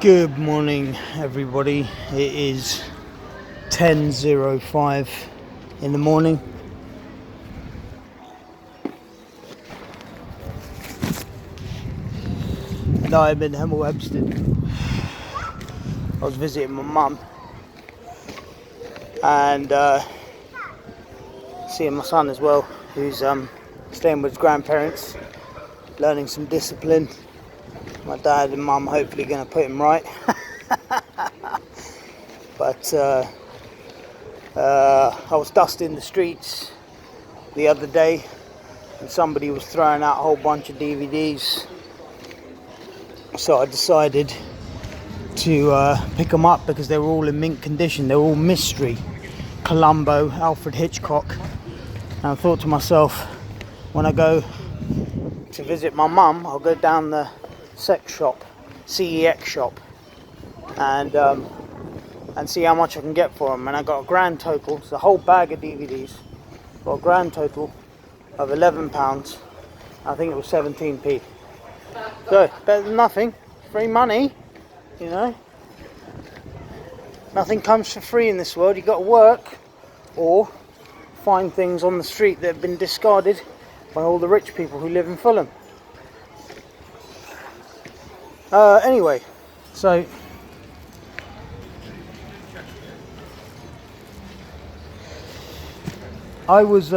Good morning, everybody. It is 10:05 in the morning. And I'm in Hammersmith. I was visiting my mum and seeing my son as well, who's staying with his grandparents, learning some discipline. My dad and mum hopefully going to put him right. But I was dusting the streets the other day and somebody was throwing out a whole bunch of DVDs, so I decided to pick them up because they were all in mint condition. They were all mystery, Columbo, Alfred Hitchcock, and I thought to myself, when I go to visit my mum, I'll go down the sex shop, CEX shop, and see how much I can get for them. And I got a grand total, it's a whole bag of DVDs, got a grand total of £11. I think it was 17p. So better than nothing, free money, you know. Nothing comes for free in this world. You got to work or find things on the street that have been discarded by all the rich people who live in Fulham. Anyway, so I was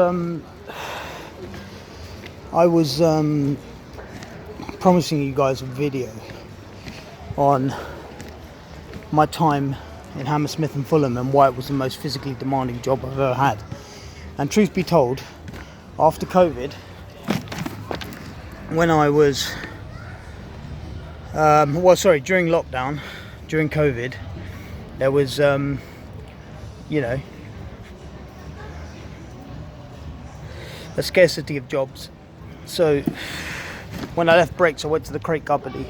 promising you guys a video on my time in Hammersmith and Fulham and why it was the most physically demanding job I've ever had. And truth be told, after COVID, when I was during lockdown, during COVID, there was a scarcity of jobs. So when I left Breaks, I went to the crate company,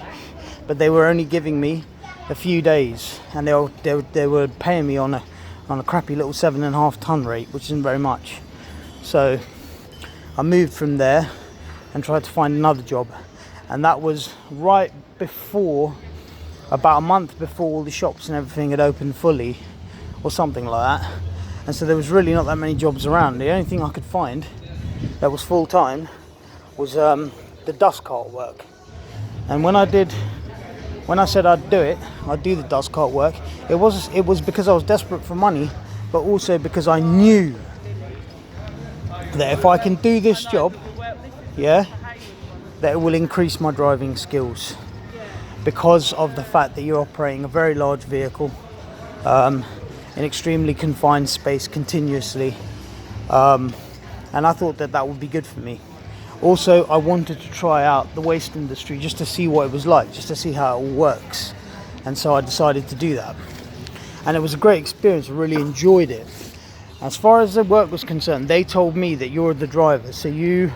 but they were only giving me a few days, and they were paying me on a crappy little 7.5 ton rate, which isn't very much. So I moved from there and tried to find another job, and that was right before, about a month before all the shops and everything had opened fully, or something like that. And so there was really not that many jobs around. The only thing I could find that was full time was the dust cart work. And when I said I'd do the dust cart work, it was because I was desperate for money, but also because I knew that if I can do this job, that it will increase my driving skills, because of the fact that you're operating a very large vehicle in extremely confined space continuously, and I thought that would be good for me. Also, I wanted to try out the waste industry just to see what it was like, just to see how it all works, and so I decided to do that, and it was a great experience. I really enjoyed it. As far as the work was concerned, they told me that you're the driver, so you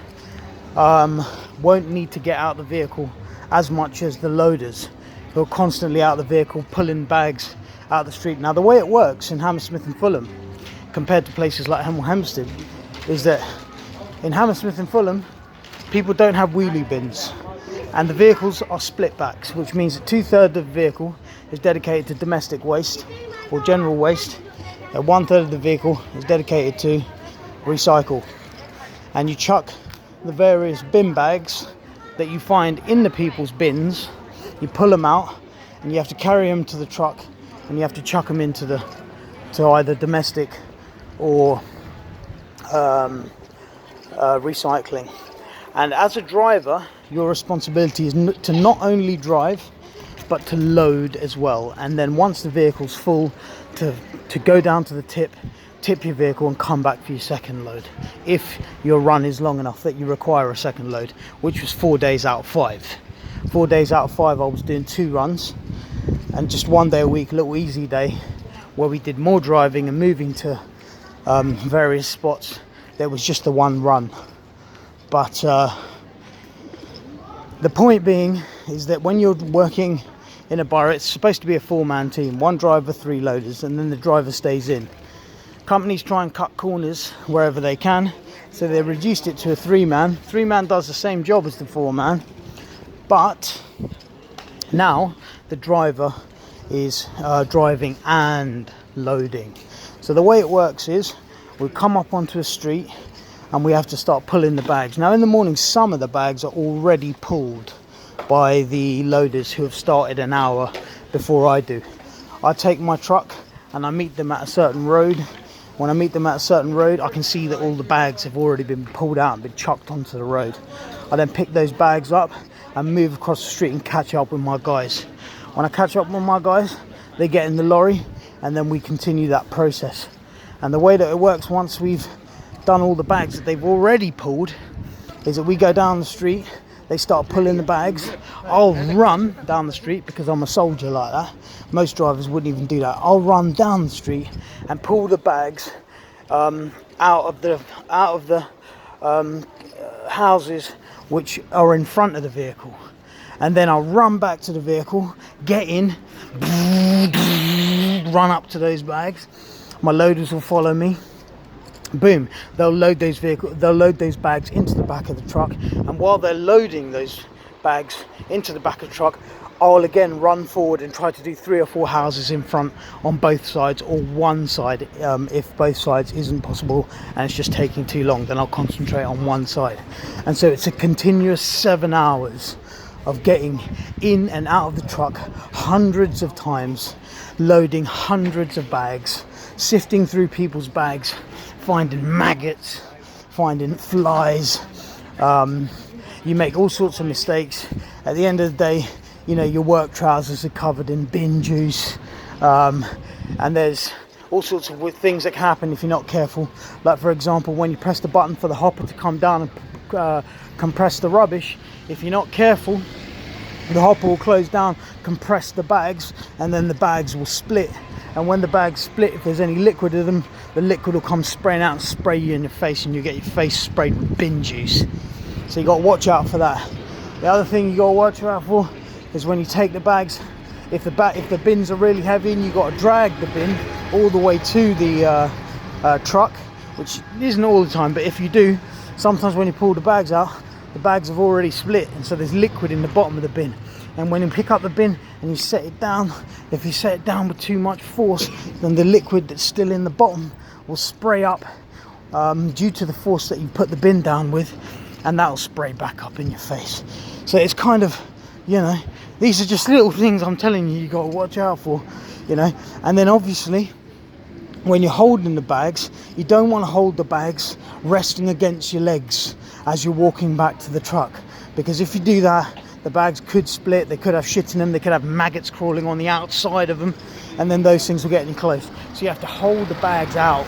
won't need to get out of the vehicle as much as the loaders who are constantly out of the vehicle pulling bags out of the street. Now, the way it works in Hammersmith and Fulham compared to places like Hampstead is that in Hammersmith and Fulham, people don't have wheelie bins, and the vehicles are split backs, which means that 2/3 of the vehicle is dedicated to domestic waste or general waste, and 1/3 of the vehicle is dedicated to recycle. And you chuck the various bin bags that you find in the people's bins, you pull them out, and you have to carry them to the truck, and you have to chuck them to either domestic or recycling. And as a driver, your responsibility is to not only drive, but to load as well. And then once the vehicle's full, to go down to the tip your vehicle and come back for your second load, if your run is long enough that you require a second load, which was 4 days out of 5. 4 days out of 5, I was doing 2 runs, and just 1 day a week, a little easy day, where we did more driving and moving to various spots. There was just the 1 run. But the point being is that when you're working in a borough, it's supposed to be a 4-man team, 1 driver, 3 loaders, and then the driver stays in. Companies try and cut corners wherever they can, so they reduced it to a 3-man. 3-man does the same job as the 4-man, but Now the driver is driving and loading. So the way it works is we come up onto a street and we have to start pulling the bags. Now in the morning, some of the bags are already pulled by the loaders who have started an hour before I do. I take my truck and I meet them at a certain road. When I meet them at a certain road, I can see that all the bags have already been pulled out and been chucked onto the road. I then pick those bags up and move across the street and catch up with my guys. When I catch up with my guys, they get in the lorry and then we continue that process. And the way that it works, once we've done all the bags that they've already pulled, is that we go down the street, they start pulling the bags. I'll run down the street because I'm a soldier like that. Most drivers wouldn't even do that. I'll run down the street and pull the bags out of the houses which are in front of the vehicle, and then I'll run back to the vehicle, get in, run up to those bags. My loaders will follow me. Boom, they'll load those bags into the back of the truck, and while they're loading those bags into the back of the truck, I'll again run forward and try to do 3 or 4 houses in front on both sides, or one side. If both sides isn't possible and it's just taking too long, then I'll concentrate on one side. And so it's a continuous 7 hours of getting in and out of the truck hundreds of times, loading hundreds of bags, sifting through people's bags, finding maggots, finding flies. You make all sorts of mistakes. At the end of the day, you know, your work trousers are covered in bin juice, and there's all sorts of things that can happen if you're not careful. Like, for example, when you press the button for the hopper to come down and compress the rubbish, if you're not careful, the hopper will close down, compress the bags, and then the bags will split. And when the bags split, if there's any liquid in them, the liquid will come spraying out and spray you in your face, and you get your face sprayed with bin juice. So you got to watch out for that. The other thing you got to watch out for is when you take the bags, if the bins are really heavy, and you got to drag the bin all the way to the truck, which isn't all the time, but if you do, sometimes when you pull the bags out, the bags have already split, and so there's liquid in the bottom of the bin. And when you pick up the bin and you set it down, if you set it down with too much force, then the liquid that's still in the bottom will spray up due to the force that you put the bin down with, and that'll spray back up in your face. So it's kind of, you know, these are just little things I'm telling you got to watch out for, you know. And then obviously, when you're holding the bags, you don't want to hold the bags resting against your legs as you're walking back to the truck, because if you do that, the bags could split, they could have shit in them, they could have maggots crawling on the outside of them, and then those things will get in close. So you have to hold the bags out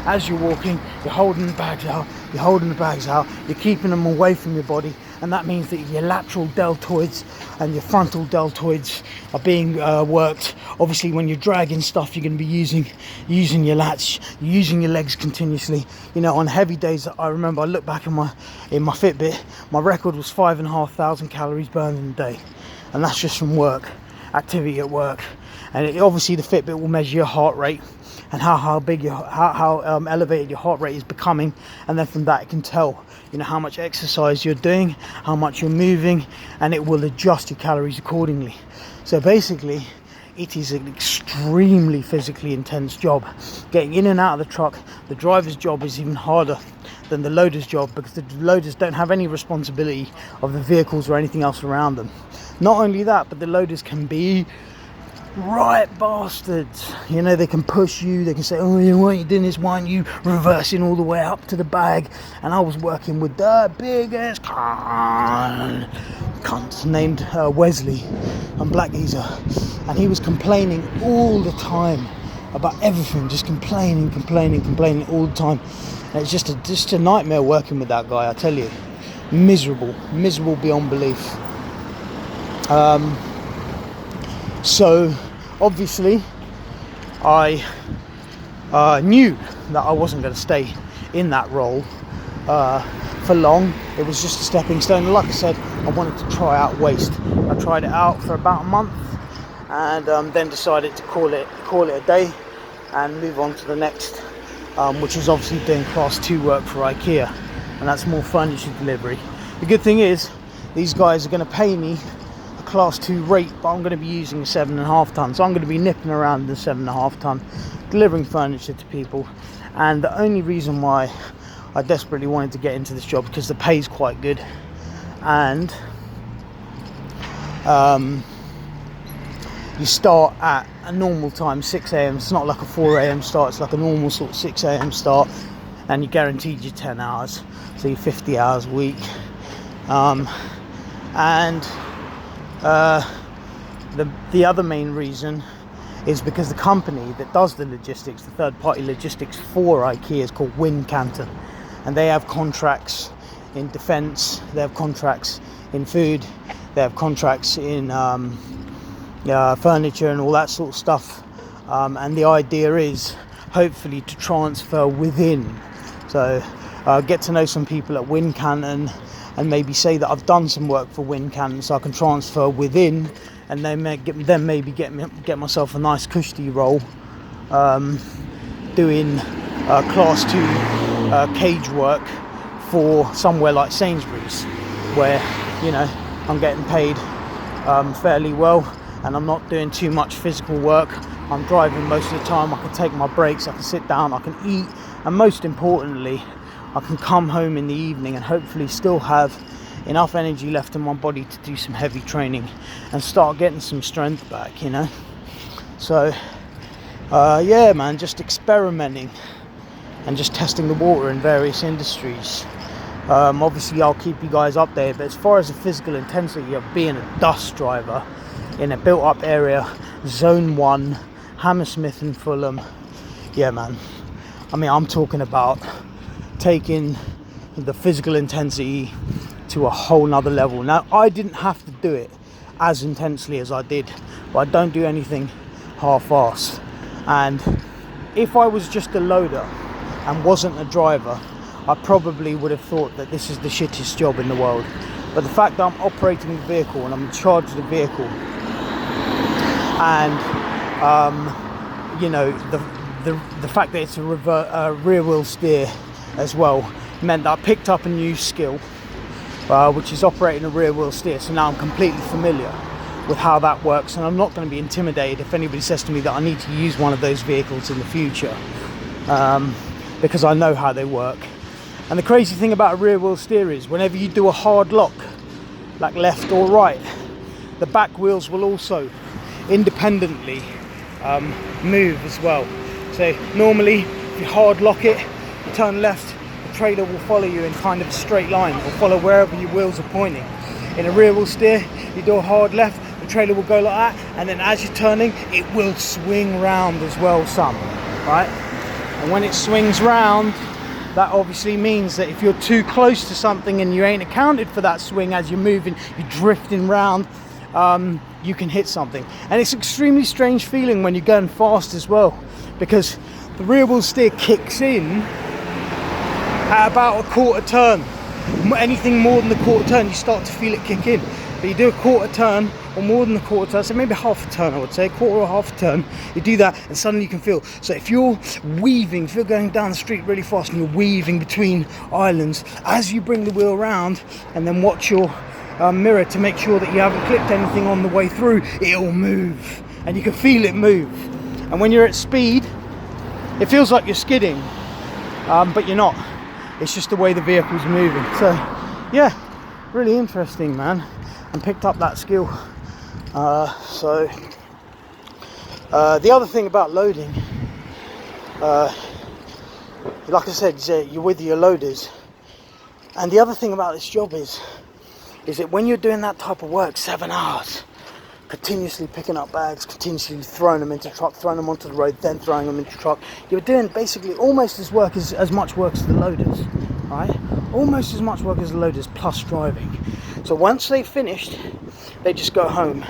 as you're walking. You're holding the bags out, you're holding the bags out, you're keeping them away from your body, and that means that your lateral deltoids and your frontal deltoids are being worked. Obviously, when you're dragging stuff, you're going to be using your lats, using your legs continuously. You know, on heavy days, I remember I look back in my Fitbit, my record was 5,500 calories burned in a day, and that's just from work, activity at work. And obviously the Fitbit will measure your heart rate and how elevated your heart rate is becoming, and then from that it can tell, you know, how much exercise you're doing, how much you're moving, and it will adjust your calories accordingly. So basically, it is an extremely physically intense job. Getting in and out of the truck, the driver's job is even harder than the loader's job, because the loaders don't have any responsibility of the vehicles or anything else around them. Not only that, but the loaders can be right bastards. You know, they can push you, they can say, oh, why aren't you doing this, why aren't you reversing all the way up to the bag? And I was working with the biggest cunt named Wesley, and Black Geezer, and he was complaining all the time about everything, just complaining all the time. And it's just a nightmare working with that guy, I tell you. Miserable beyond belief. So obviously I knew that I wasn't going to stay in that role for long. It was just a stepping stone. Like I said, I wanted to try out waste. I tried it out for about a month, and then decided to call it a day and move on to the next, which is obviously doing class 2 work for IKEA, and that's more furniture delivery. The good thing is, these guys are going to pay me a class 2 rate, but I'm going to be using a 7.5 ton, so I'm going to be nipping around the 7.5 ton, delivering furniture to people. And the only reason why I desperately wanted to get into this job, because the pay's quite good, and you start at a normal time, 6 a.m. It's not like a 4 a.m. start, it's like a normal sort of 6 a.m. start, and you're guaranteed your 10 hours, so you're 50 hours a week. The other main reason is because the company that does the logistics, the third-party logistics for IKEA, is called Wincanton, and they have contracts in defence, they have contracts in food, they have contracts in furniture and all that sort of stuff, and the idea is hopefully to transfer within. So get to know some people at Wincanton and maybe say that I've done some work for Wincanton, so I can transfer within, and then maybe get myself a nice cushy role doing class 2 cage work for somewhere like Sainsbury's, where, you know, I'm getting paid fairly well, and I'm not doing too much physical work. I'm driving most of the time, I can take my breaks, I can sit down, I can eat, and most importantly, I can come home in the evening and hopefully still have enough energy left in my body to do some heavy training and start getting some strength back, you know. So yeah, man, just experimenting and just testing the water in various industries. Obviously I'll keep you guys updated, but as far as the physical intensity of being a dust driver in a built up area, zone 1, Hammersmith and Fulham, yeah man, I mean, I'm talking about taking the physical intensity to a whole nother level. Now, I didn't have to do it as intensely as I did, but I don't do anything half-assed. And if I was just a loader and wasn't a driver, I probably would have thought that this is the shittest job in the world. But the fact that I'm operating the vehicle and I'm in charge of the vehicle, and you know, the fact that it's a rear wheel steer as well, meant that I picked up a new skill, which is operating a rear wheel steer. So now I'm completely familiar with how that works, and I'm not going to be intimidated if anybody says to me that I need to use one of those vehicles in the future, because I know how they work. And the crazy thing about a rear wheel steer is whenever you do a hard lock, like left or right, the back wheels will also independently move as well. So normally if you hard lock it, you turn left, the trailer will follow you in kind of a straight line, or follow wherever your wheels are pointing. In a rear wheel steer, you do a hard left, the trailer will go like that, and then as you're turning, it will swing round as well some, right? And when it swings round, that obviously means that if you're too close to something and you ain't accounted for that swing as you're moving, you're drifting round, you can hit something. And it's an extremely strange feeling when you're going fast as well, because the rear wheel steer kicks in at about a quarter turn. Anything more than the quarter turn, you start to feel it kick in. But you do a quarter turn, or more than a quarter turn, so maybe half a turn, I would say, a quarter or half a turn, you do that and suddenly you can feel. So if you're weaving, if you're going down the street really fast and you're weaving between islands, as you bring the wheel around and then watch your mirror to make sure that you haven't clipped anything on the way through, it'll move and you can feel it move. And when you're at speed, it feels like you're skidding, but you're not. It's just the way the vehicle's moving. So yeah, really interesting, man, and picked up that skill. The other thing about loading, like I said, you're with your loaders, and the other thing about this job is that when you're doing that type of work, 7 hours, continuously picking up bags, continuously throwing them into the truck, throwing them onto the road, then throwing them into the truck, you're doing basically almost as much work as the loaders, right? Almost as much work as the loaders, plus driving. So once they've finished, they just go home.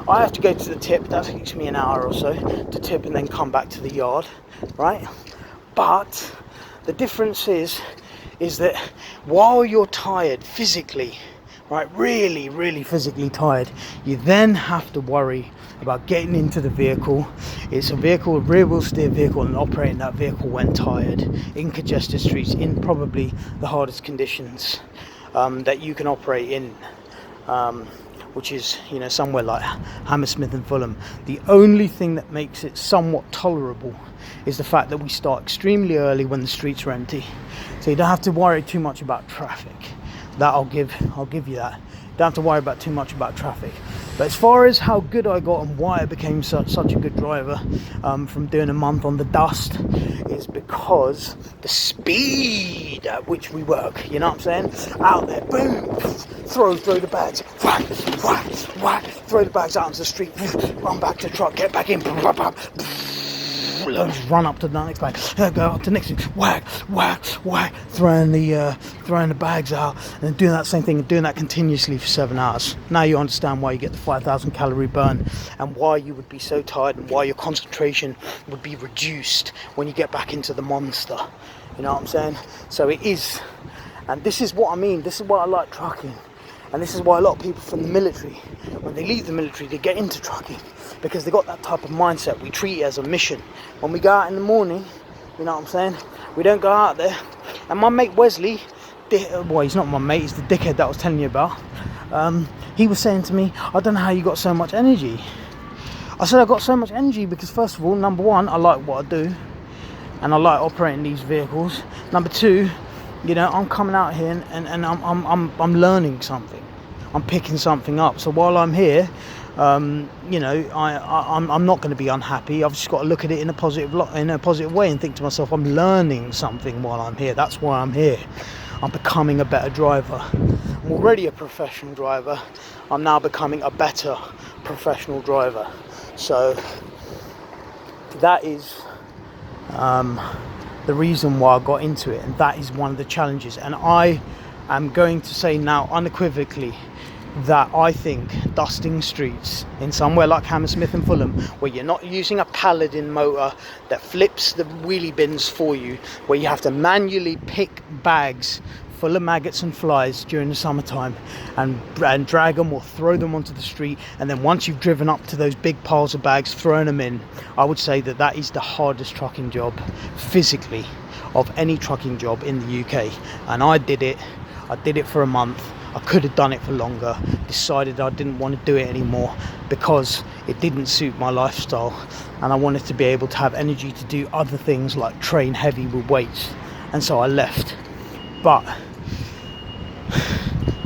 I have to go to the tip, that takes me an hour or so to tip and then come back to the yard, right? But the difference is that while you're tired physically, right, really, really physically tired, you then have to worry about getting into the vehicle. It's a vehicle, a rear wheel steer vehicle, and operating that vehicle when tired, in congested streets, in probably the hardest conditions that you can operate in. which is, you know, somewhere like Hammersmith and Fulham, the only thing that makes it somewhat tolerable is the fact that we start extremely early when the streets are empty, so you don't have to worry too much about traffic. That I'll give you that. Don't have to worry about too much about traffic. But as far as how good I got and why I became such a good driver from doing a month on the dust, is because the speed at which we work. You know what I'm saying? Out there, boom, throw the bags, whack, whack, whack, throw the bags out onto the street, run back to the truck, get back in, run up to the next bag, go up to the next one, whack, whack, whack, throwing the bags out, and doing that same thing and doing that continuously for 7 hours. Now you understand why you get the 5,000 calorie burn, and why you would be so tired, and why your concentration would be reduced when you get back into the monster. You know what I'm saying? So it is, and this is what I mean. This is why I like trucking. And this is why a lot of people from the military, when they leave the military, they get into trucking, because they got that type of mindset. We treat it as a mission. When we go out in the morning, you know what I'm saying, we don't go out there. And my mate Wesley, well, he's not my mate, he's the dickhead that I was telling you about. He was saying to me, I don't know how you got so much energy. I said, I got so much energy because, first of all, number one, I like what I do, and I like operating these vehicles. Number two, you know, I'm coming out here and I'm learning something. I'm picking something up. So while I'm here, you know, I'm not going to be unhappy. I've just got to look at it in a positive way and think to myself, I'm learning something while I'm here. That's why I'm here. I'm becoming a better driver. I'm already a professional driver. I'm now becoming a better professional driver. So that is the reason why I got into it, and that is one of the challenges. And I am going to say now unequivocally that I think dusting streets in somewhere like Hammersmith and Fulham, where you're not using a Paladin motor that flips the wheelie bins for you, where you have to manually pick bags full of maggots and flies during the summertime and drag them or throw them onto the street, and then once you've driven up to those big piles of bags, throwing them in, I would say that that is the hardest trucking job physically of any trucking job in the UK. And I did it for a month. I could have done it for longer, decided I didn't want to do it anymore because it didn't suit my lifestyle, and I wanted to be able to have energy to do other things like train heavy with weights, and so I left. But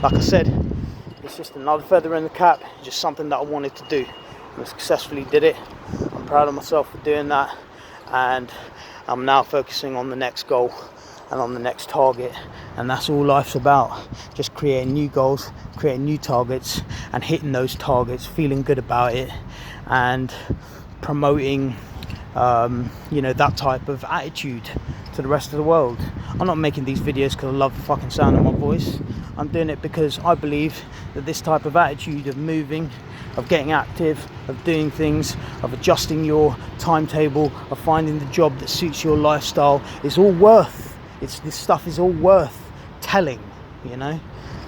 like I said, it's just another feather in the cap, just something that I wanted to do, and I successfully did it. I'm proud of myself for doing that, and I'm now focusing on the next goal and on the next target, and that's all life's about. Just creating new goals, creating new targets, and hitting those targets, feeling good about it, and promoting you know, that type of attitude to the rest of the world. I'm not making these videos because I love the fucking sound of my voice. I'm doing it because I believe that this type of attitude of moving, of getting active, of doing things, of adjusting your timetable, of finding the job that suits your lifestyle is all worth. This stuff is all worth telling, you know,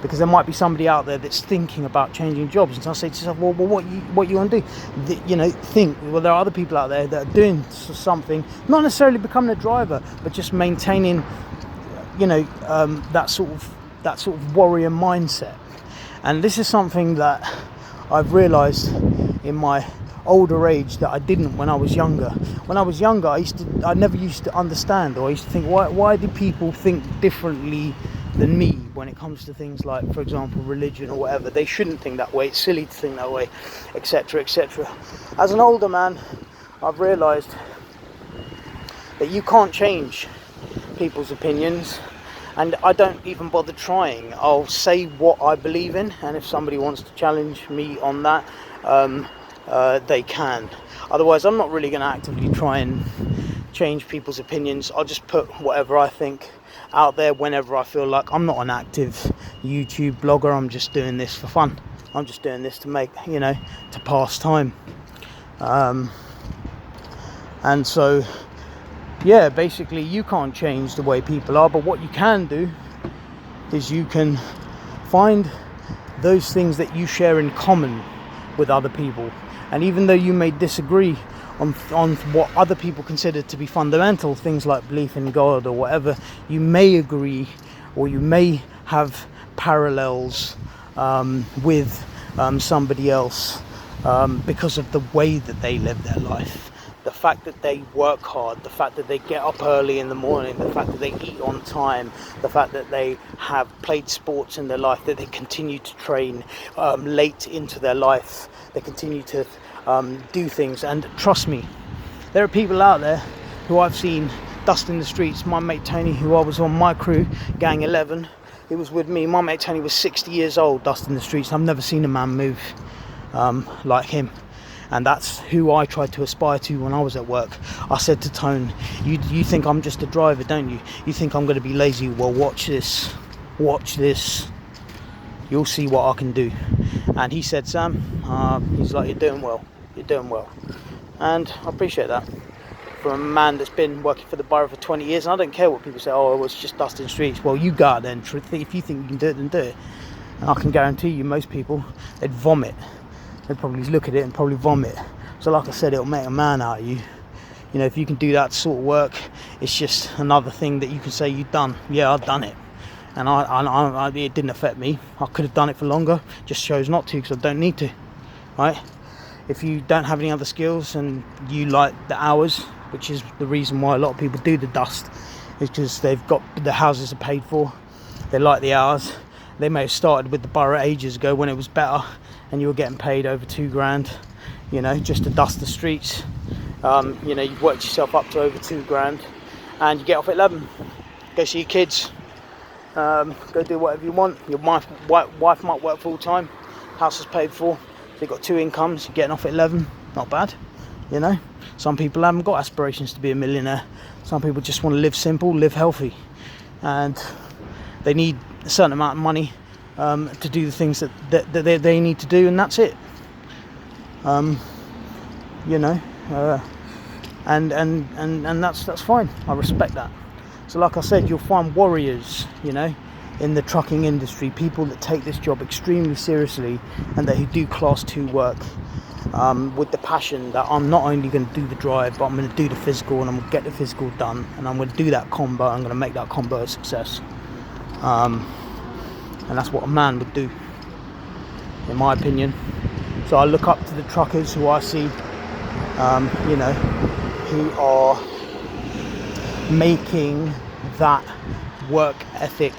because there might be somebody out there that's thinking about changing jobs, and I'll say to yourself, well, what you want to do? You know, think. Well, there are other people out there that are doing something, not necessarily becoming a driver, but just maintaining, you know, that sort of warrior mindset. And this is something that I've realised in my older age that I didn't when I was younger. When I was younger, I never used to understand, or I used to think, why do people think differently than me when it comes to things like, for example, religion or whatever? They shouldn't think that way. It's silly to think that way, etc., etc. As an older man, I've realised that you can't change people's opinions, and I don't even bother trying. I'll say what I believe in, and if somebody wants to challenge me on that, they can. Otherwise, I'm not really going to actively try and change people's opinions. I'll just put whatever I think out there whenever I feel like. I'm not an active YouTube blogger. I'm just doing this for fun. I'm just doing this to make, you know, to pass time. And so, yeah, basically you can't change the way people are, but what you can do is you can find those things that you share in common with other people. And even though you may disagree on what other people consider to be fundamental, things like belief in God or whatever, you may agree, or you may have parallels with somebody else because of the way that they live their life. The fact that they work hard, the fact that they get up early in the morning, the fact that they eat on time, the fact that they have played sports in their life, that they continue to train late into their life, they continue to do things. And trust me, there are people out there who I've seen dusting the streets. My mate Tony, who I was on my crew, Gang 11, he was with me. My mate Tony was 60 years old dusting the streets. I've never seen a man move like him. And that's who I tried to aspire to when I was at work. I said to Tone, you think I'm just a driver, don't you? You think I'm going to be lazy? Well, watch this. You'll see what I can do. And he said, Sam, he's like, you're doing well. And I appreciate that. From a man that's been working for the Borough for 20 years, and I don't care what people say, oh, it's just dusting streets. Well, you go out there and if you think you can do it, then do it. And I can guarantee you, most people, they'd vomit. They'd probably look at it and probably vomit. So like I said, it'll make a man out of you. You know, if you can do that sort of work, it's just another thing that you can say you've done. Yeah, I've done it. And I it didn't affect me. I could have done it for longer, just chose not to because I don't need to, right? If you don't have any other skills and you like the hours, which is the reason why a lot of people do the dust, is because they've got the houses are paid for, they like the hours. They may have started with the Borough ages ago when it was better and you were getting paid over $2,000, you know, just to dust the streets. You know, you've worked yourself up to over $2,000 and you get off at 11, go see your kids, go do whatever you want. Your wife might work full time, house is paid for, so you've got 2 incomes, you're getting off at 11, not bad, you know. Some people haven't got aspirations to be a millionaire. Some people just want to live simple, live healthy, and they need a certain amount of money to do the things that they need to do, and that's it. You know, and that's fine. I respect that. So like I said, you'll find warriors, you know, in the trucking industry, people that take this job extremely seriously and that who do class 2 work with the passion that I'm not only going to do the drive, but I'm going to do the physical, and I'm going to get the physical done, and I'm going to do that combo. I'm going to make that combo a success. And that's what a man would do, in my opinion. So I look up to the truckers who I see, you know, who are making that work ethic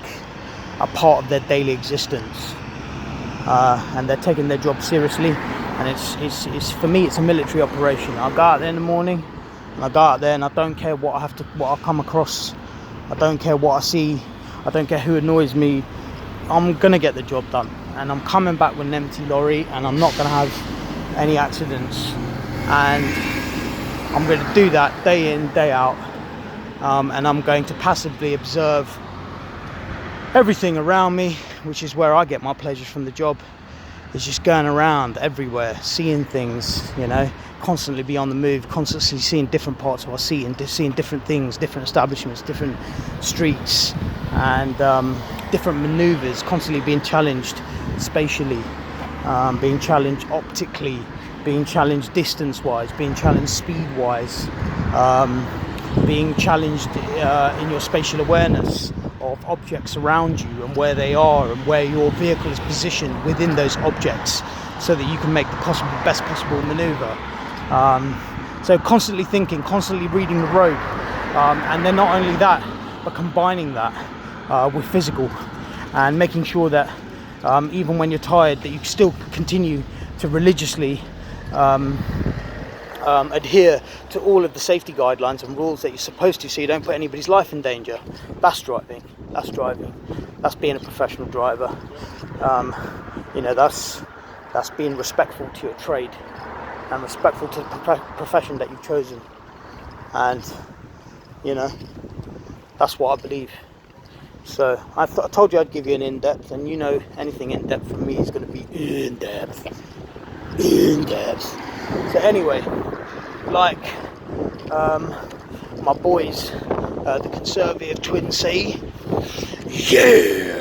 a part of their daily existence, and they're taking their job seriously. And it's for me, it's a military operation. I go out there in the morning, and I go out there, and I don't care what I come across. I don't care what I see. I don't care who annoys me. I'm gonna get the job done, and I'm coming back with an empty lorry, and I'm not gonna have any accidents, and I'm gonna do that day in, day out, and I'm going to passively observe everything around me, which is where I get my pleasures from the job. It's just going around everywhere, seeing things, you know, constantly be on the move, constantly seeing different parts of our city and seeing different things, different establishments, different streets, and different maneuvers, constantly being challenged spatially, being challenged optically, being challenged distance-wise, being challenged speed-wise, being challenged in your spatial awareness of objects around you and where they are and where your vehicle is positioned within those objects, so that you can make the best possible maneuver. So constantly thinking, constantly reading the road, and then not only that, but combining that with physical, and making sure that even when you're tired, that you still continue to religiously adhere to all of the safety guidelines and rules that you're supposed to, so you don't put anybody's life in danger. That's driving. That's being a professional driver. You know, that's being respectful to your trade and respectful to the profession that you've chosen. And you know, that's what I believe. So I told you I'd give you an in-depth, and you know, anything in-depth from me is going to be in-depth. So anyway, like my boys, the Conservative twins say, yeah!